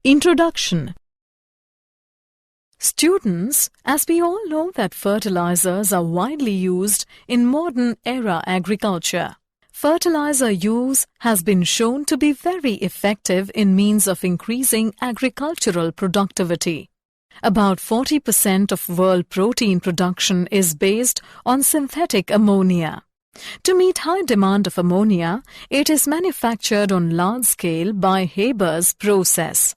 Introduction. Students, as we all know that fertilizers are widely used in modern era agriculture. Fertilizer use has been shown to be very effective in means of increasing agricultural productivity. About 40% of world protein production is based on synthetic ammonia. To meet high demand of ammonia, it is manufactured on large scale by Haber's process.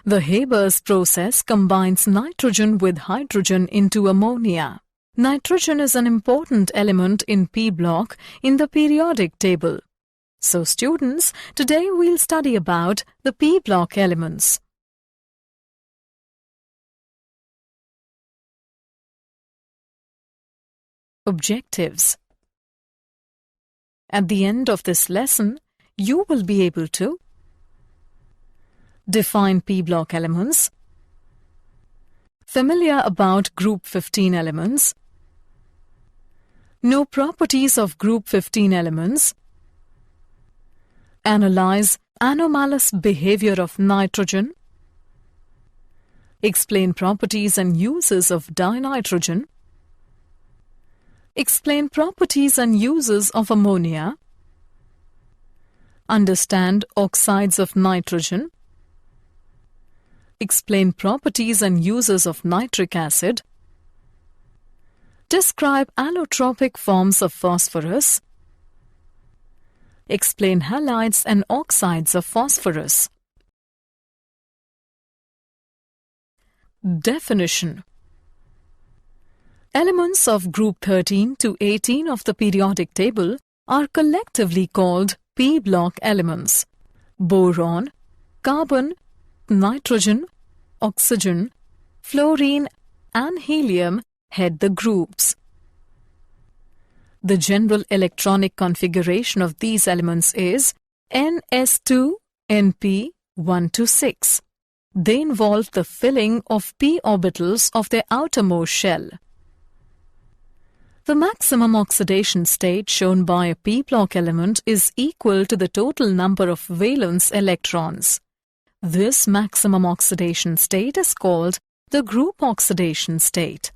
The Haber's process combines nitrogen with hydrogen into ammonia. Nitrogen is an important element in P block in the periodic table. So students, today we'll study about the P block elements. Objectives. At the end of this lesson, you will be able to define P block elements, familiar about group 15 elements, know properties of group 15 elements, analyze anomalous behavior of nitrogen, explain properties and uses of dinitrogen, explain properties and uses of ammonia, understand oxides of nitrogen, explain properties and uses of nitric acid, describe allotropic forms of phosphorus, explain halides and oxides of phosphorus. Definition. Elements of group 13 to 18 of the periodic table are collectively called P block elements. Boron, carbon, nitrogen, oxygen, fluorine and helium head the groups. The general electronic configuration of these elements is Ns2Np126. They involve the filling of p orbitals of their outermost shell. The maximum oxidation state shown by a P block element is equal to the total number of valence electrons. This maximum oxidation state is called the group oxidation state.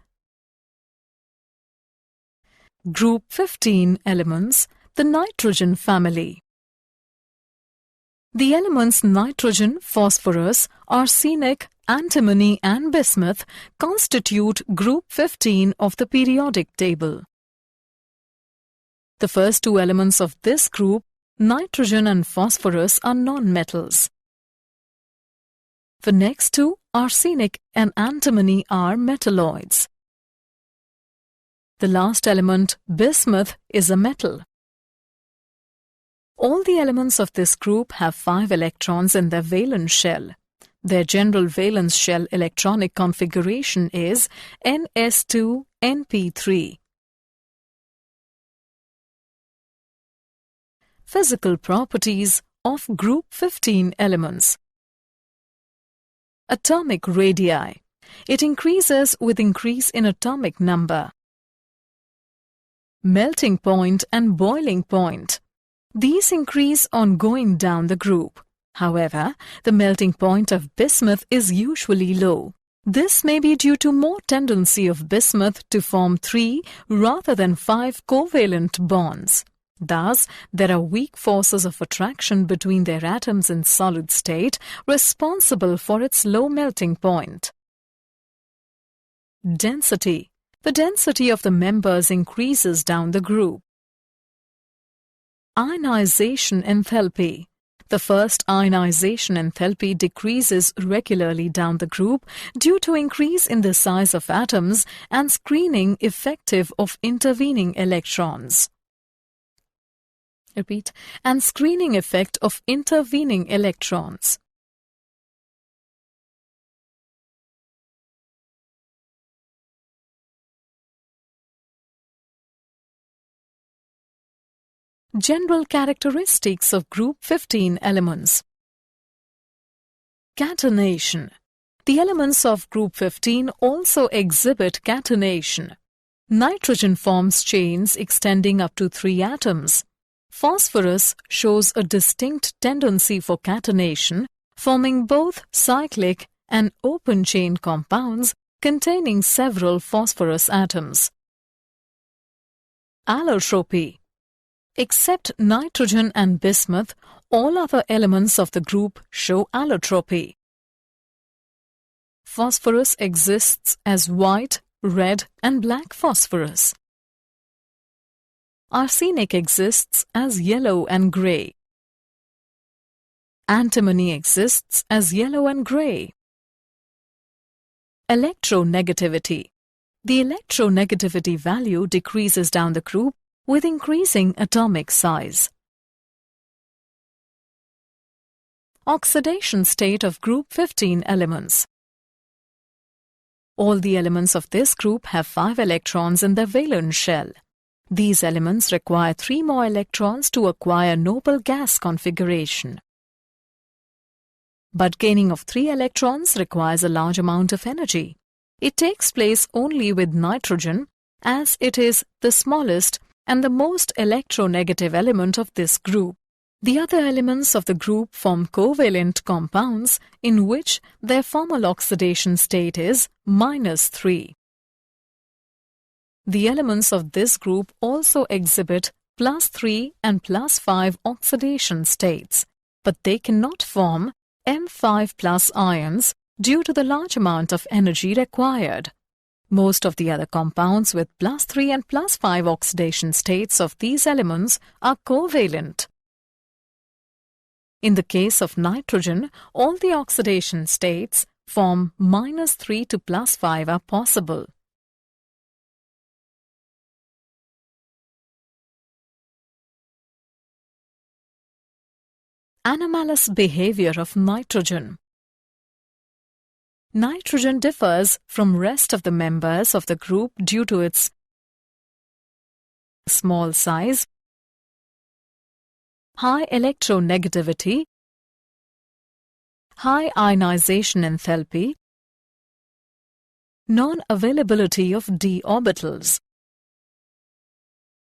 Group 15 elements, the nitrogen family. The elements nitrogen, phosphorus, arsenic, antimony and bismuth constitute group 15 of the periodic table. The first two elements of this group, nitrogen and phosphorus, are non-metals. The next two, arsenic and antimony, are metalloids. The last element, bismuth, is a metal. All the elements of this group have 5 electrons in their valence shell. Their general valence shell electronic configuration is Ns2Np3. Physical properties of group 15 elements. Atomic radii. It increases with increase in atomic number. Melting point and boiling point. These increase on going down the group. However, the melting point of bismuth is usually low. This may be due to more tendency of bismuth to form 3 rather than 5 covalent bonds. Thus, there are weak forces of attraction between their atoms in solid state responsible for its low melting point. Density. The density of the members increases down the group. Ionization enthalpy. The first ionization enthalpy decreases regularly down the group due to increase in the size of atoms and screening effective of intervening electrons. Repeat. And screening effect of intervening electrons. General characteristics of group 15 elements. Catenation. The elements of group 15 also exhibit catenation. Nitrogen forms chains extending up to 3 atoms. Phosphorus shows a distinct tendency for catenation, forming both cyclic and open-chain compounds containing several phosphorus atoms. Allotropy. Except nitrogen and bismuth, all other elements of the group show allotropy. Phosphorus exists as white, red, and black phosphorus. Arsenic exists as yellow and grey. Antimony exists as yellow and grey. Electronegativity. The electronegativity value decreases down the group with increasing atomic size. Oxidation state of group 15 elements. All the elements of this group have 5 electrons in their valence shell. These elements require 3 more electrons to acquire noble gas configuration. But gaining of 3 electrons requires a large amount of energy. It takes place only with nitrogen, as it is the smallest and the most electronegative element of this group. The other elements of the group form covalent compounds in which their formal oxidation state is -3. The elements of this group also exhibit +3 and +5 oxidation states, but they cannot form M5+ ions due to the large amount of energy required. Most of the other compounds with +3 and +5 oxidation states of these elements are covalent. In the case of nitrogen, all the oxidation states from -3 to +5 are possible. Anomalous behavior of nitrogen. Nitrogen differs from rest of the members of the group due to its small size, high electronegativity, high ionization enthalpy, non-availability of d orbitals.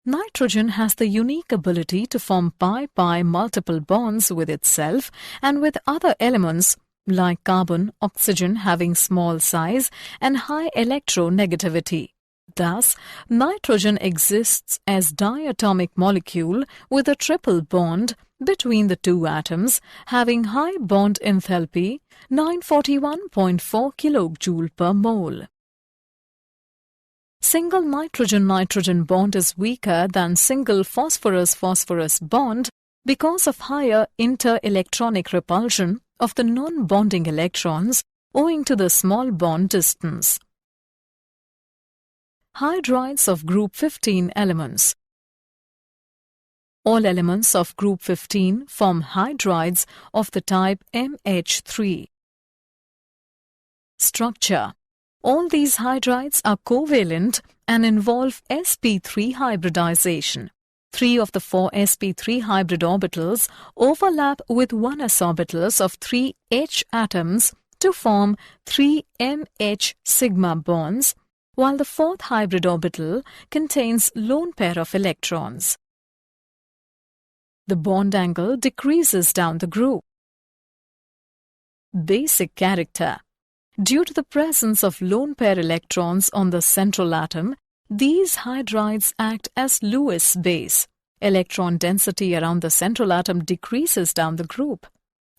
Nitrogen has the unique ability to form pi-pi multiple bonds with itself and with other elements like carbon, oxygen having small size and high electronegativity. Thus, nitrogen exists as diatomic molecule with a triple bond between the two atoms having high bond enthalpy 941.4 kJ per mole. Single nitrogen-nitrogen bond is weaker than single phosphorus-phosphorus bond because of higher inter-electronic repulsion of the non-bonding electrons owing to the small bond distance. Hydrides of group 15 elements. All elements of group 15 form hydrides of the type MH3. Structure. All these hydrides are covalent and involve sp3 hybridization. 3 of the 4 sp3 hybrid orbitals overlap with 1s orbitals of 3 H atoms to form 3 MH sigma bonds, while the 4th hybrid orbital contains lone pair of electrons. The bond angle decreases down the group. Basic character. Due to the presence of lone pair electrons on the central atom, these hydrides act as Lewis base. Electron density around the central atom decreases down the group.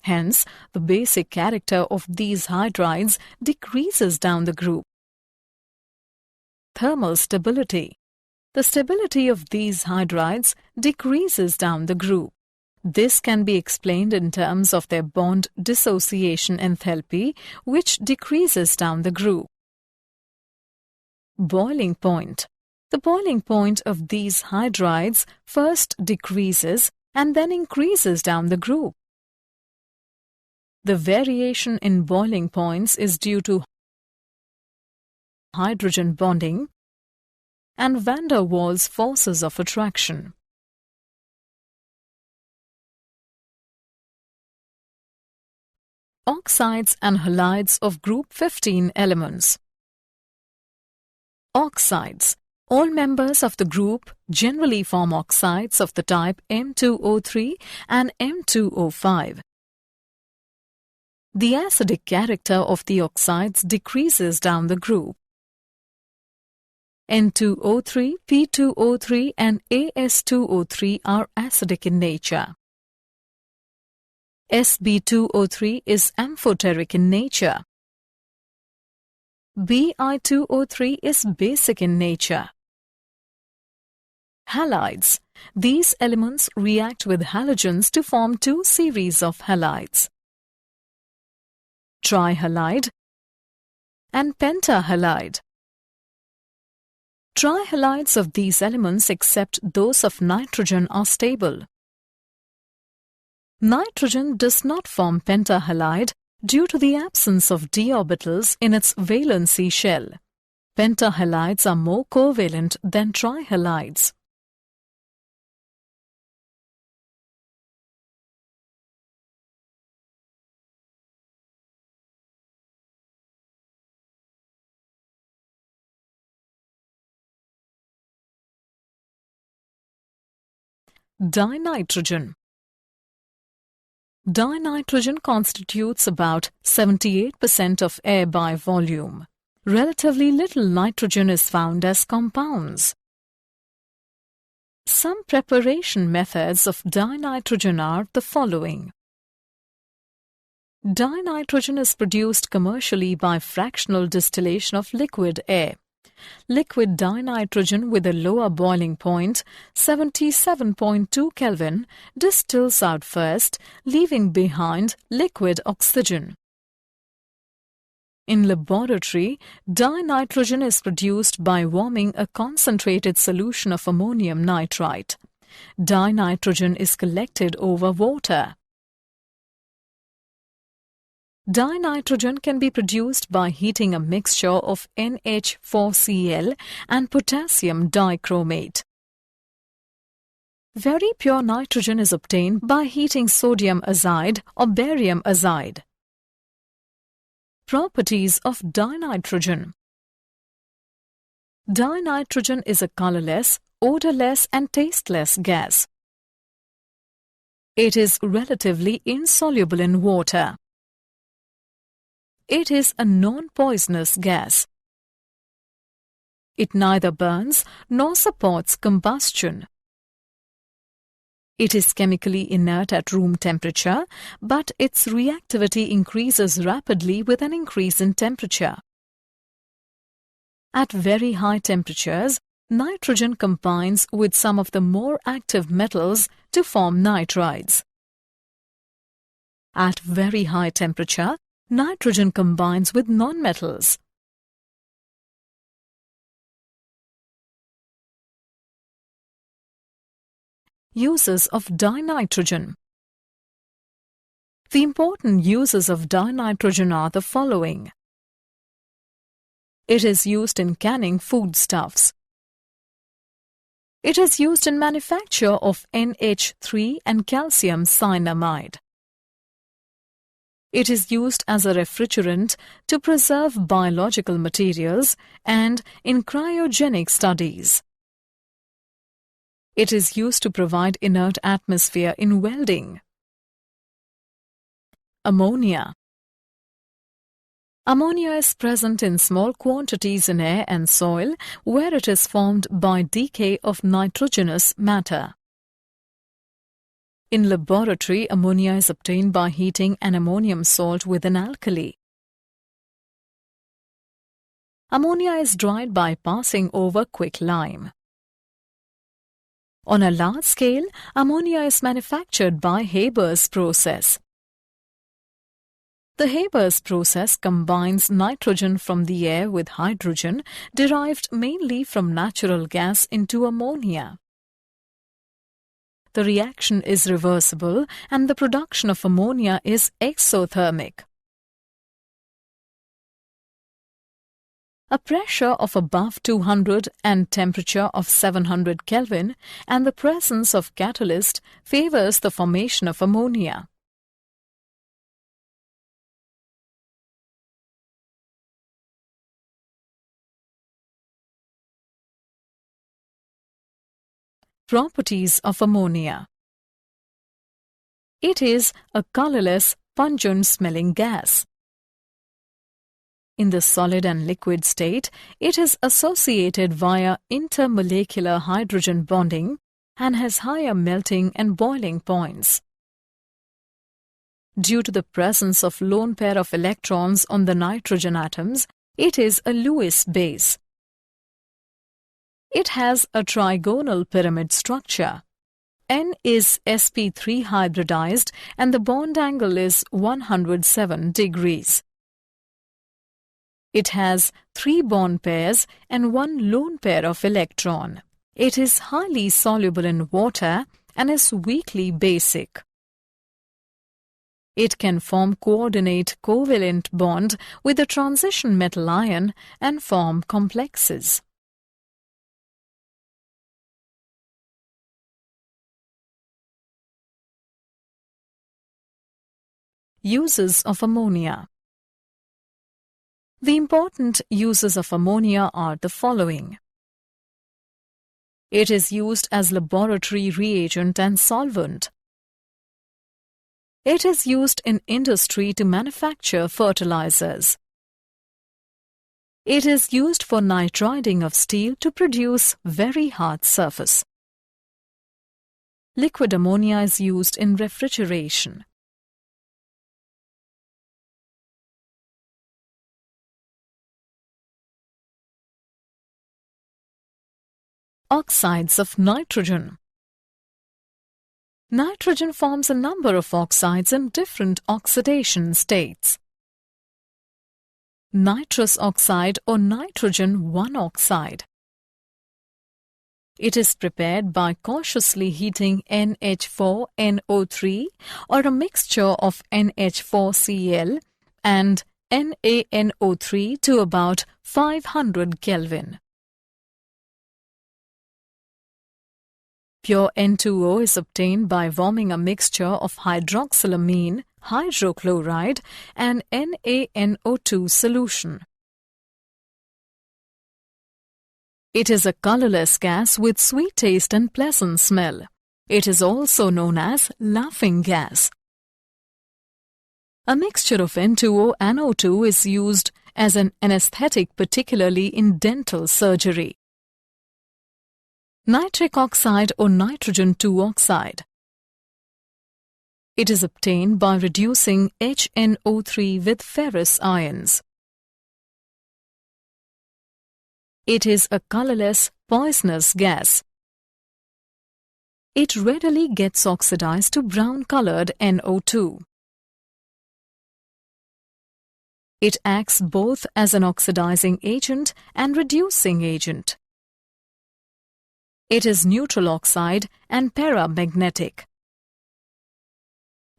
Hence, the basic character of these hydrides decreases down the group. Thermal stability. The stability of these hydrides decreases down the group. This can be explained in terms of their bond dissociation enthalpy, which decreases down the group. Boiling point. The boiling point of these hydrides first decreases and then increases down the group. The variation in boiling points is due to hydrogen bonding and van der Waals forces of attraction. Oxides and halides of group 15 elements. Oxides. All members of the group generally form oxides of the type M2O3 and M2O5. the acidic character of the oxides decreases down the group. N2O3, P2O3 and AS2O3 are acidic in nature. Sb2O3 is amphoteric in nature. Bi2O3 is basic in nature. Halides. These elements react with halogens to form two series of halides: trihalide and pentahalide. Trihalides of these elements, except those of nitrogen, are stable. Nitrogen does not form pentahalide due to the absence of d orbitals in its valency shell. Pentahalides are more covalent than trihalides. Dinitrogen. Dinitrogen constitutes about 78% of air by volume. Relatively little nitrogen is found as compounds. Some preparation methods of dinitrogen are the following. Dinitrogen is produced commercially by fractional distillation of liquid air. Liquid dinitrogen with a lower boiling point, 77.2 Kelvin, distills out first, leaving behind liquid oxygen. In laboratory, dinitrogen is produced by warming a concentrated solution of ammonium nitrite. Dinitrogen is collected over water. Dinitrogen can be produced by heating a mixture of NH4Cl and potassium dichromate. Very pure nitrogen is obtained by heating sodium azide or barium azide. Properties of dinitrogen. Dinitrogen is a colorless, odorless and tasteless gas. It is relatively insoluble in water. It is a non-poisonous gas. It neither burns nor supports combustion. It is chemically inert at room temperature, but its reactivity increases rapidly with an increase in temperature. At very high temperatures, nitrogen combines with some of the more active metals to form nitrides. At very high temperature, nitrogen combines with nonmetals. Uses of dinitrogen. The important uses of dinitrogen are the following. It is used in canning foodstuffs. It is used in manufacture of NH3 and calcium cyanamide. It is used as a refrigerant to preserve biological materials and in cryogenic studies. It is used to provide inert atmosphere in welding. Ammonia. Ammonia is present in small quantities in air and soil where it is formed by decay of nitrogenous matter. In laboratory, ammonia is obtained by heating an ammonium salt with an alkali. Ammonia is dried by passing over quicklime. On a large scale, ammonia is manufactured by Haber's process. The Haber's process combines nitrogen from the air with hydrogen derived mainly from natural gas into ammonia. The reaction is reversible and the production of ammonia is exothermic. A pressure of above 200 and temperature of 700 Kelvin and the presence of catalyst favors the formation of ammonia. Properties of ammonia. It is a colorless, pungent-smelling gas. In the solid and liquid state, it is associated via intermolecular hydrogen bonding and has higher melting and boiling points. Due to the presence of lone pair of electrons on the nitrogen atoms, it is a Lewis base. It has a trigonal pyramid structure. N is sp3 hybridized and the bond angle is 107 degrees. It has 3 bond pairs and 1 lone pair of electron. It is highly soluble in water and is weakly basic. It can form coordinate covalent bond with the transition metal ion and form complexes. Uses of ammonia. The important uses of ammonia are the following. It is used as laboratory reagent and solvent. It is used in industry to manufacture fertilizers. It is used for nitriding of steel to produce very hard surface. Liquid ammonia is used in refrigeration. Oxides of nitrogen. Nitrogen forms a number of oxides in different oxidation states. Nitrous oxide or nitrogen 1 oxide. It is prepared by cautiously heating NH4NO3 or a mixture of NH4Cl and NaNO3 to about 500 Kelvin. Pure N2O is obtained by warming a mixture of hydroxylamine, hydrochloride and NaNO2 solution. It is a colorless gas with sweet taste and pleasant smell. It is also known as laughing gas. A mixture of N2O and O2 is used as an anesthetic, particularly in dental surgery. Nitric oxide or nitrogen 2 oxide. It is obtained by reducing HNO3 with ferrous ions. It is a colorless, poisonous gas. It readily gets oxidized to brown-colored NO2. It acts both as an oxidizing agent and reducing agent. It is neutral oxide and paramagnetic.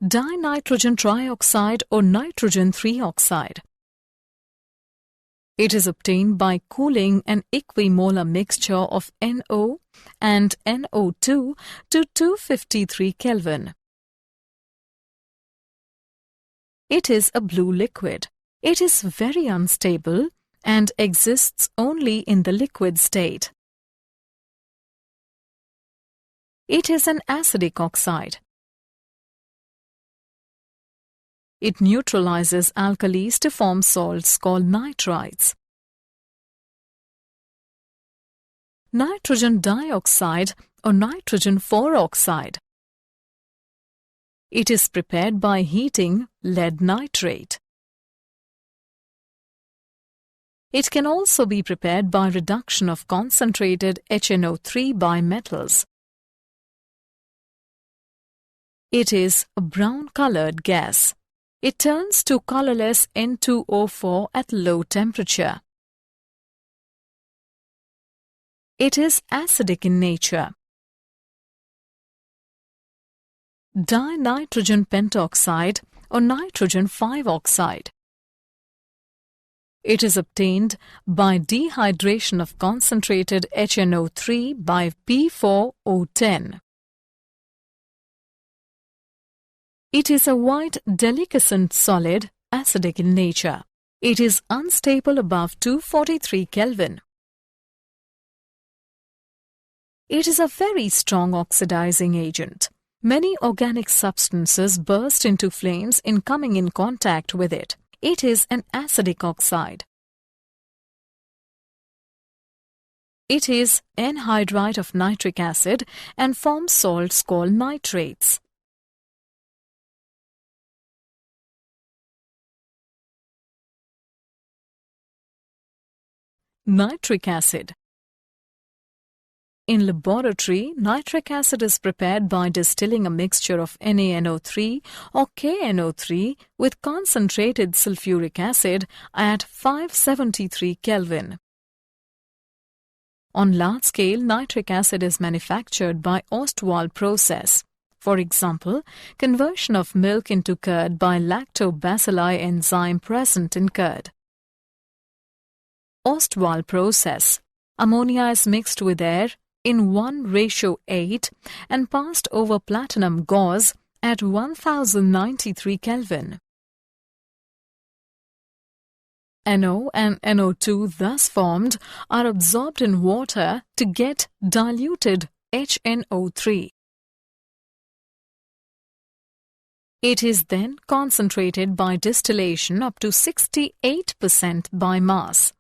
Dinitrogen trioxide or nitrogen 3 oxide. It is obtained by cooling an equimolar mixture of NO and NO2 to 253 Kelvin. It is a blue liquid. It is very unstable and exists only in the liquid state. It is an acidic oxide. It neutralizes alkalis to form salts called nitrites. Nitrogen dioxide or nitrogen 4 oxide. It is prepared by heating lead nitrate. It can also be prepared by reduction of concentrated HNO3 bimetals. It is a brown-colored gas. It turns to colorless N2O4 at low temperature. It is acidic in nature. Dinitrogen pentoxide or nitrogen 5 oxide. It is obtained by dehydration of concentrated HNO3 by P4O10. It is a white, deliquescent solid, acidic in nature. It is unstable above 243 Kelvin. It is a very strong oxidizing agent. Many organic substances burst into flames in coming in contact with it. It is an acidic oxide. It is anhydride of nitric acid and forms salts called nitrates. Nitric acid. In laboratory, nitric acid is prepared by distilling a mixture of NaNO3 or KNO3 with concentrated sulfuric acid at 573 Kelvin. On large scale, nitric acid is manufactured by Ostwald process. For example, conversion of milk into curd by lactobacilli enzyme present in curd. Ostwald process. Ammonia is mixed with air in 1:8 and passed over platinum gauze at 1093 Kelvin. NO and NO2 thus formed are absorbed in water to get diluted HNO3. It is then concentrated by distillation up to 68% by mass.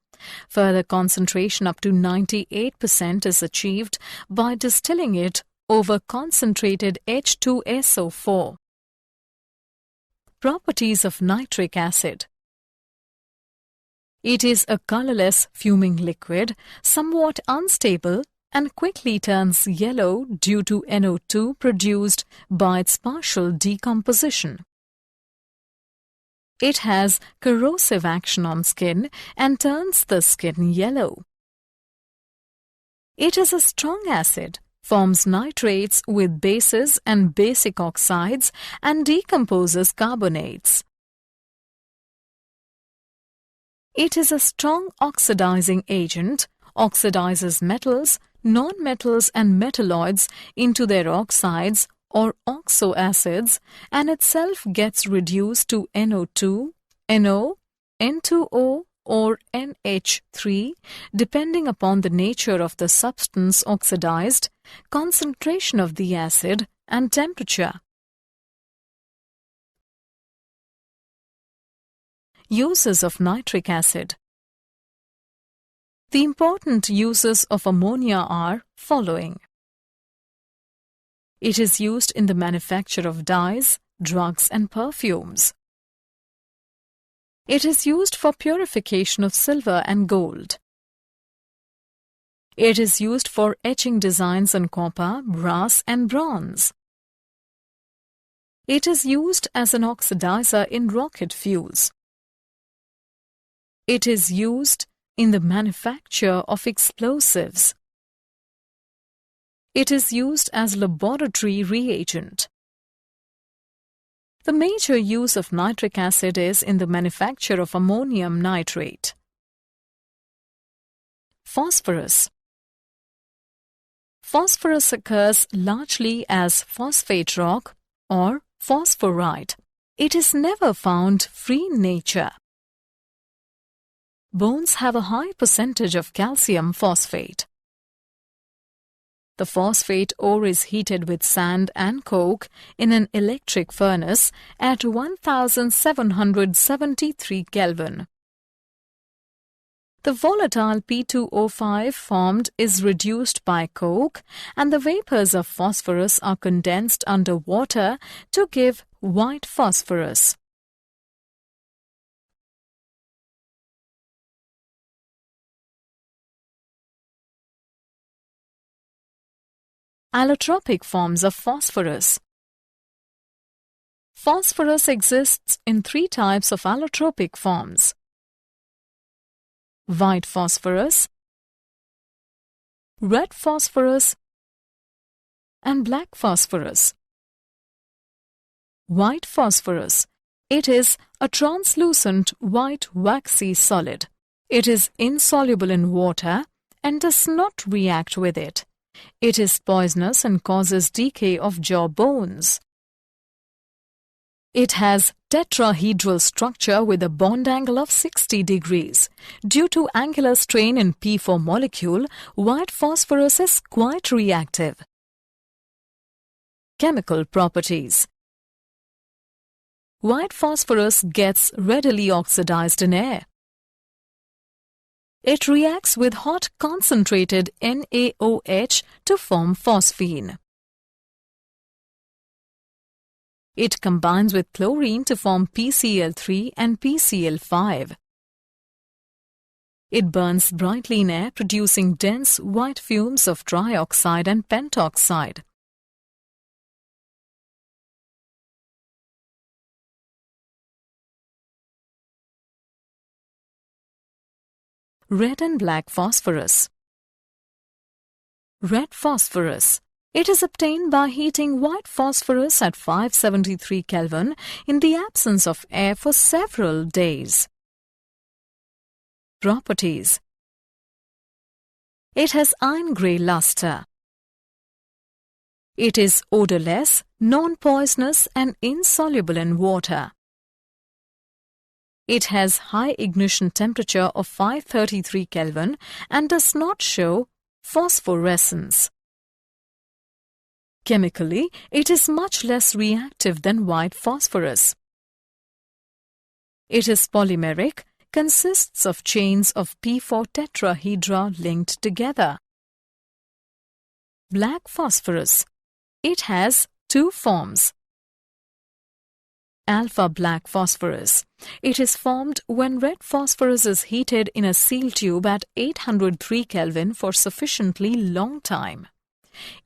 Further concentration up to 98% is achieved by distilling it over concentrated H2SO4. Properties of nitric acid. It is a colorless fuming liquid, somewhat unstable and quickly turns yellow due to NO2 produced by its partial decomposition. It has corrosive action on skin and turns the skin yellow. It is a strong acid, forms nitrates with bases and basic oxides and decomposes carbonates. It is a strong oxidizing agent, oxidizes metals, non-metals and metalloids into their oxides or oxoacids and itself gets reduced to NO2, NO, N2O or NH3 depending upon the nature of the substance oxidized, concentration of the acid and temperature. Uses of nitric acid. The important uses of ammonia are following. It is used in the manufacture of dyes, drugs and perfumes. It is used for purification of silver and gold. It is used for etching designs on copper, brass and bronze. It is used as an oxidizer in rocket fuels. It is used in the manufacture of explosives. It is used as laboratory reagent. The major use of nitric acid is in the manufacture of ammonium nitrate. Phosphorus. Phosphorus occurs largely as phosphate rock or phosphorite. It is never found free in nature. Bones have a high percentage of calcium phosphate. The phosphate ore is heated with sand and coke in an electric furnace at 1773 Kelvin. The volatile P2O5 formed is reduced by coke and the vapors of phosphorus are condensed under water to give white phosphorus. Allotropic forms of phosphorus. Phosphorus exists in three types of allotropic forms: white phosphorus, red phosphorus, and black phosphorus. White phosphorus. It is a translucent white waxy solid. It is insoluble in water and does not react with it. It is poisonous and causes decay of jaw bones. It has tetrahedral structure with a bond angle of 60 degrees. Due to angular strain in P4 molecule, white phosphorus is quite reactive. Chemical properties. White phosphorus gets readily oxidized in air. It reacts with hot concentrated NaOH to form phosphine. It combines with chlorine to form PCl3 and PCl5. It burns brightly in air, producing dense white fumes of trioxide and pentoxide. Red and black phosphorus. Red phosphorus. It is obtained by heating white phosphorus at 573 Kelvin in the absence of air for several days. Properties. It has iron-grey luster. It is odorless, non-poisonous and insoluble in water. It has high ignition temperature of 533 Kelvin and does not show phosphorescence. Chemically, it is much less reactive than white phosphorus. It is polymeric, consists of chains of P4 tetrahedra linked together. Black phosphorus. It has two forms. Alpha black phosphorus. It is formed when red phosphorus is heated in a seal tube at 803 Kelvin for sufficiently long time.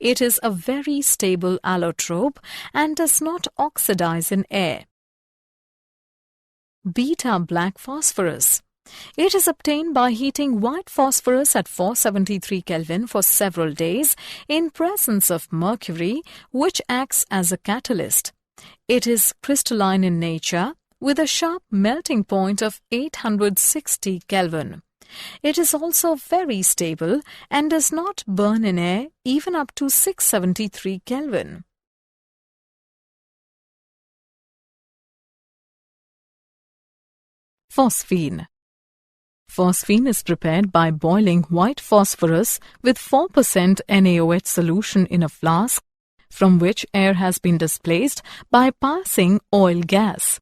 It is a very stable allotrope and does not oxidize in air. Beta black phosphorus. It is obtained by heating white phosphorus at 473 Kelvin for several days in presence of mercury, which acts as a catalyst. It is crystalline in nature with a sharp melting point of 860 Kelvin. It is also very stable and does not burn in air even up to 673 Kelvin. Phosphine. Phosphine is prepared by boiling white phosphorus with 4% NaOH solution in a flask from which air has been displaced by passing oil gas.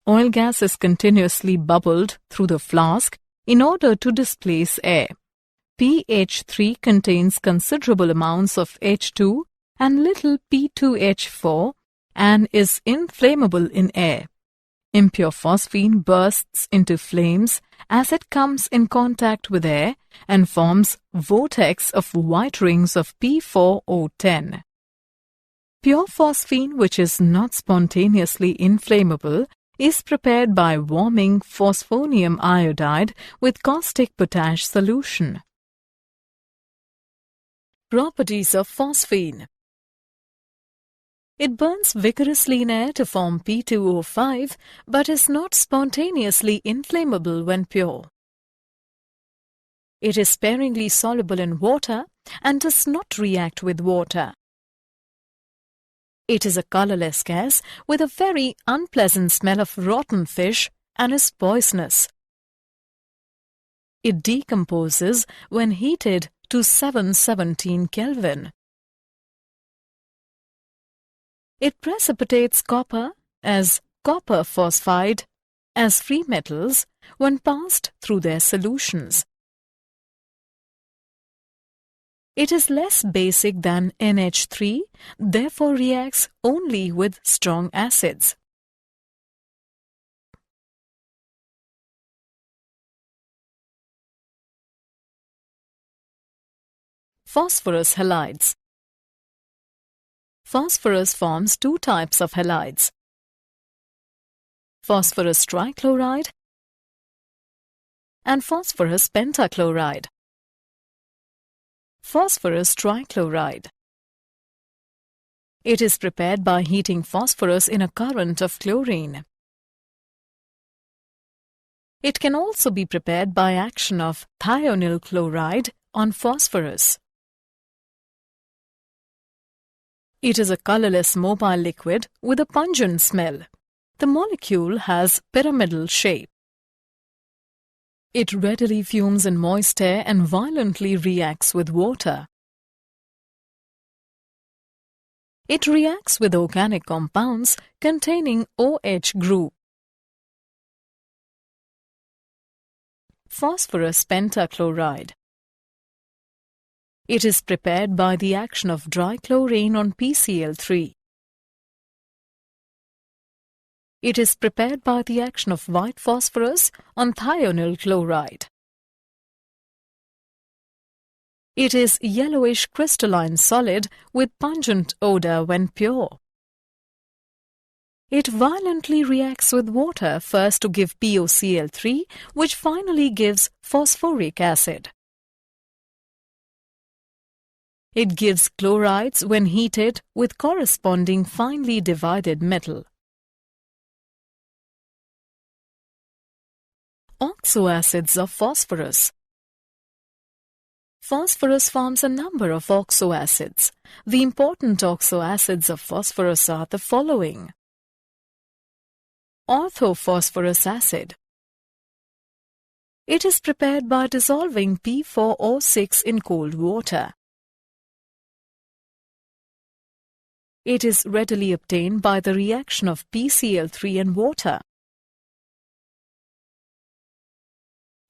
Oil gas is continuously bubbled through the flask in order to displace air. pH3 contains considerable amounts of H2 and little P2H4 and is inflammable in air. Impure phosphine bursts into flames as it comes in contact with air and forms vortex of white rings of P4O10. Pure phosphine, which is not spontaneously inflammable, is prepared by warming phosphonium iodide with caustic potash solution. Properties of phosphine. It burns vigorously in air to form P2O5 but is not spontaneously inflammable when pure. It is sparingly soluble in water and does not react with water. It is a colorless gas with a very unpleasant smell of rotten fish and is poisonous. It decomposes when heated to 717 Kelvin. It precipitates copper as copper phosphide as free metals when passed through their solutions. It is less basic than NH3, therefore reacts only with strong acids. Phosphorus halides. Phosphorus forms two types of halides: phosphorus trichloride and phosphorus pentachloride. Phosphorus trichloride. It is prepared by heating phosphorus in a current of chlorine. It can also be prepared by action of thionyl chloride on phosphorus. It is a colorless mobile liquid with a pungent smell. The molecule has pyramidal shape. It readily fumes in moist air and violently reacts with water. It reacts with organic compounds containing OH group. Phosphorus pentachloride. It is prepared by the action of dichlorane on PCl3. It is prepared by the action of white phosphorus on thionyl chloride. It is yellowish crystalline solid with pungent odor when pure. It violently reacts with water first to give POCl3, which finally gives phosphoric acid. It gives chlorides when heated with corresponding finely divided metal. Oxoacids of phosphorus. Phosphorus forms a number of oxoacids. The important oxoacids of phosphorus are the following. Orthophosphorus acid. It is prepared by dissolving P4O6 in cold water. It is readily obtained by the reaction of PCl3 and water.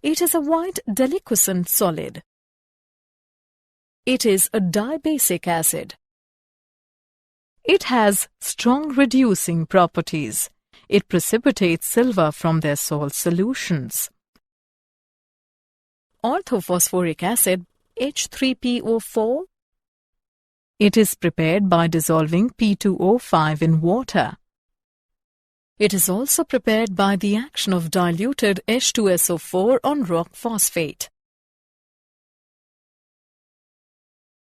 It is a white deliquescent solid. It is a dibasic acid. It has strong reducing properties. It precipitates silver from their salt solutions. Orthophosphoric acid, H3PO4. It is prepared by dissolving P2O5 in water. It is also prepared by the action of diluted H2SO4 on rock phosphate.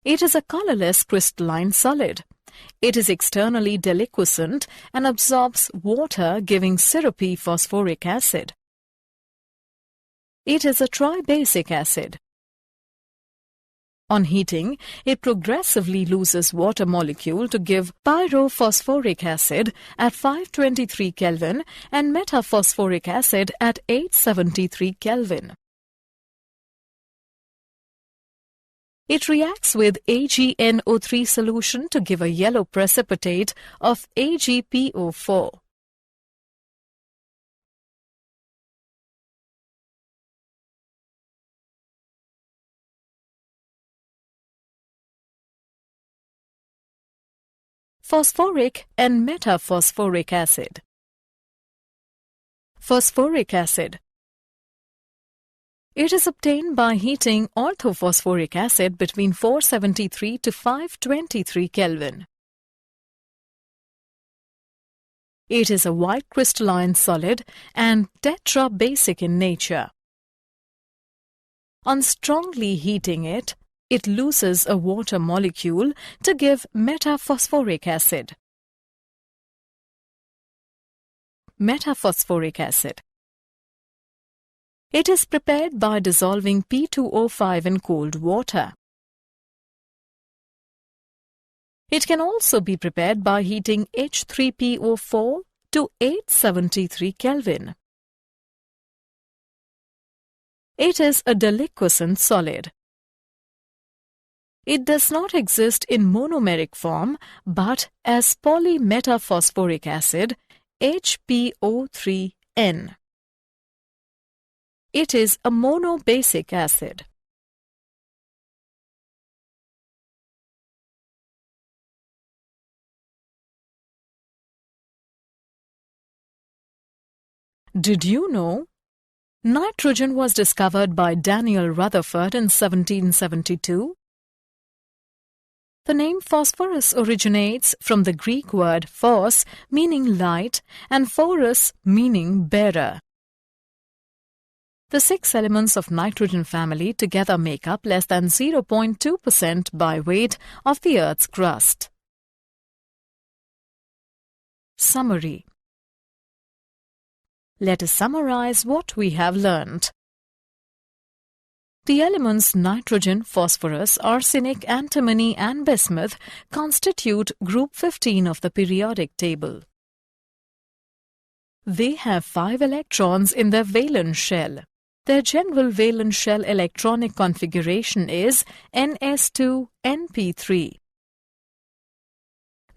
It is a colorless crystalline solid. It is externally deliquescent and absorbs water, giving syrupy phosphoric acid. It is a tribasic acid. On heating, it progressively loses water molecule to give pyrophosphoric acid at 523 Kelvin and metaphosphoric acid at 873 Kelvin. It reacts with AgNO3 solution to give a yellow precipitate of AgPO4. Phosphoric and metaphosphoric acid. Phosphoric acid. It is obtained by heating orthophosphoric acid between 473 to 523 Kelvin. It is a white crystalline solid and tetrabasic in nature. On strongly heating it, it loses a water molecule to give metaphosphoric acid. Metaphosphoric acid. It is prepared by dissolving P2O5 in cold water. It can also be prepared by heating H3PO4 to 873 Kelvin. It is a deliquescent solid. It does not exist in monomeric form but as polymetaphosphoric acid HPO3N. It is a monobasic acid. Did you know? Nitrogen was discovered by Daniel Rutherford in 1772. The name phosphorus originates from the Greek word phos, meaning light, and phorus, meaning bearer. The 6 elements of nitrogen family together make up less than 0.2% by weight of the Earth's crust. Summary. Let us summarize what we have learnt. The elements nitrogen, phosphorus, arsenic, antimony and bismuth constitute group 15 of the periodic table. They have 5 electrons in their valence shell. Their general valence shell electronic configuration is Ns2np3.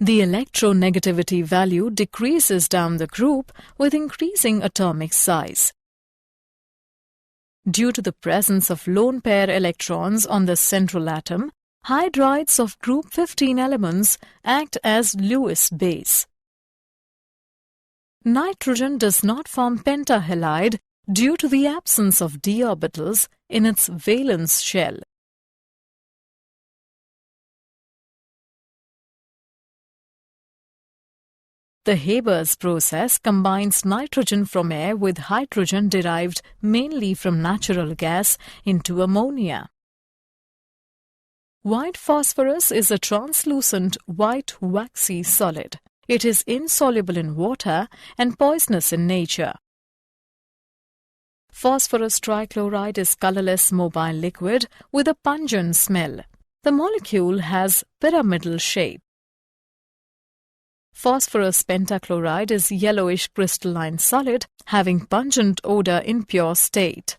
The electronegativity value decreases down the group with increasing atomic size. Due to the presence of lone pair electrons on the central atom, hydrides of group 15 elements act as Lewis base. Nitrogen does not form pentahalide due to the absence of d orbitals in its valence shell. The Haber's process combines nitrogen from air with hydrogen derived mainly from natural gas into ammonia. White phosphorus is a translucent white waxy solid. It is insoluble in water and poisonous in nature. Phosphorus trichloride is colorless mobile liquid with a pungent smell. The molecule has pyramidal shape. Phosphorus pentachloride is yellowish crystalline solid having pungent odor in pure state.